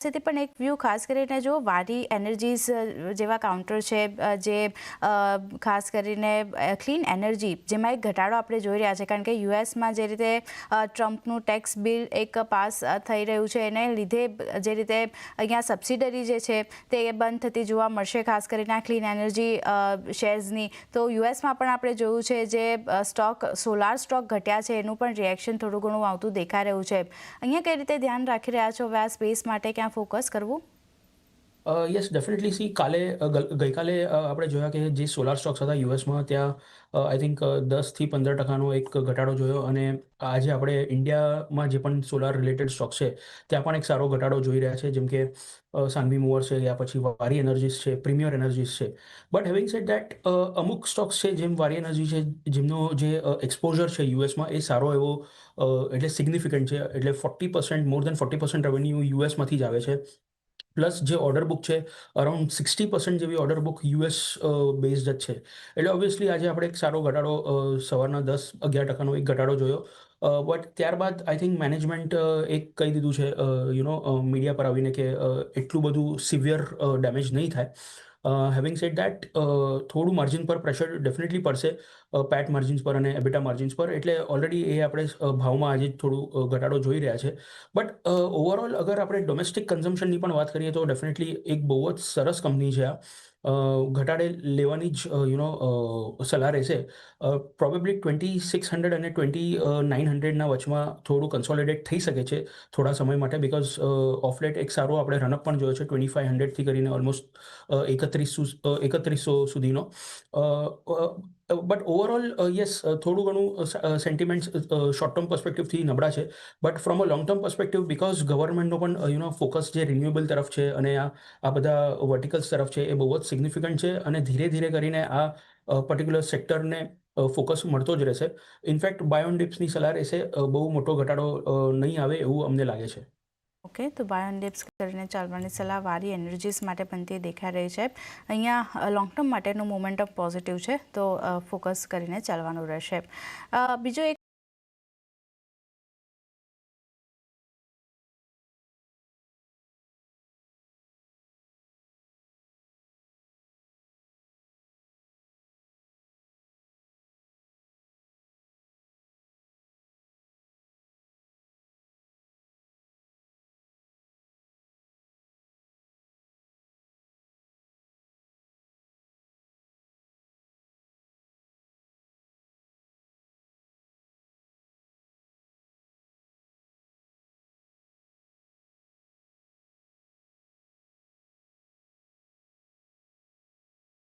થી પણ એક વ્યૂ ખાસ કરીને જો વારી એનર્જીસ જેવા કાઉન્ટર છે જે ખાસ કરીને ક્લીન એનર્જી જેમાં એક ઘટાડો આપણે જોઈ રહ્યા છે, કારણ કે યુએસમાં જે રીતે ટ્રમ્પનું ટેક્સ બિલ એક પાસ થઈ રહ્યું છે એને લીધે જે રીતે અહીંયા સબસિડરી જે છે તે બંધ થતી જોવા મળશે, ખાસ કરીને આ ક્લીન એનર્જી શેર્સની. તો યુએસમાં પણ આપણે જોયું છે જે સોલાર સ્ટોક ઘટ્યા છે એનું પણ રિએક્શન થોડું ઘણું આવતું દેખાઈ રહ્યું છે. અહીંયા કઈ રીતે ધ્યાન રાખી રહ્યા છો હવે આ સ્પેસ માટે, ક્યાં ફોકસ કરવું? યસ ડેફિનેટલી સી ગઈકાલે આપણે જોયા કે જે સોલાર સ્ટોક્સ હતા યુએસમાં ત્યાં આઈ થિંક 10 થી 15% એક ઘટાડો જોયો, અને આજે આપણે ઇન્ડિયામાં જે પણ સોલાર રિલેટેડ સ્ટોક્સ છે ત્યાં પણ એક સારો ઘટાડો જોઈ રહ્યા છે, જેમ કે સાનવી મૂવર છે, યા પછી વારી એનર્જીસ છે, પ્રીમિયર એનર્જીસ છે. બટ હેવિંગ સેડ દેટ અમુક સ્ટોક્સ છે જેમ વારી એનર્જી છે જેમનો જે એક્સપોઝર છે યુએસમાં એ સારો એવો એટલે સિગ્નિફિકન્ટ છે, એટલે 40% મોર દેન 40% રેવન્યુ યુએસમાંથી જ આવે છે. પ્લસ જે ઓર્ડર બુક છે અરાઉન્ડ 60% જેવી ઓર્ડર બુક યુએસ બેઝડ જ છે. એટલે ઓબ્વિયસલી આજે આપણે એક સારો ઘટાડો સવારના 10-11% એક ઘટાડો જોયો. બટ ત્યારબાદ આઈ થિંક મેનેજમેન્ટ એક કહી દીધું છે મીડિયા પર આવીને કે એટલું બધું સિવિયર ડેમેજ નહીં થાય. હેવિંગ સેડ દેટ થોડું માર્જિન પર પ્રેશર ડેફિનેટલી પડશે, પેટ માર્જિન્સ પર અને એબિટા માર્જિન્સ પર, એટલે ઓલરેડી એ આપણે ભાવમાં આજે થોડું ઘટાડો જોઈ રહ્યા છે. બટ ઓવરઓલ અગર આપણે ડોમેસ્ટિક કન્ઝમ્પશનની પણ વાત કરીએ તો ડેફિનેટલી એક બહુ જ સરસ કંપની છે આ. ઘટાડે લેવાની જ સલાહ રહેશે. પ્રોબેબલી 2600 અને 2900ના વચમાં થોડું કન્સોલિડેટ થઈ શકે છે થોડા સમય માટે, બિકોઝ ઓફલેટ એક સારો આપણે રનઅપ પણ જોયો છે 2500થી કરીને ઓલમોસ્ટ 3100 સુધીનો. બટ ઓવરઓલ યસ થોડું ઘણું સેન્ટિમેન્ટ્સ શોર્ટ ટર્મ પર્સપેક્ટિવથી નબળા છે. But from a long term perspective because ગવર્મેન્ટનો પણ ફોકસ જે રિન્યુએબલ તરફ છે અને આ બધા વર્ટિકલ્સ તરફ છે એ બહુ જ સિગ્નિફિકન્ટ છે, અને ધીરે ધીરે કરીને આ પર્ટિક્યુલર સેક્ટરને ફોકસ મળતો જ રહેશે. ઇનફેક્ટ બાય ઓન ડિપ્સની સલાહ રહેશે, બહુ મોટો ઘટાડો નહીં આવે એવું અમને લાગે છે. ઓકે, તો બાય ઓન ડિપ્સ કરીને ચાલવાની સલાહ વારી એનર્જીસ માટે બનતી દેખાઈ રહી છે. અહીંયા લોંગ ટર્મ માટેનું મોમેન્ટમ પોઝિટિવ છે, તો ફોકસ કરીને ચાલવાનું રહેશે. બીજો એક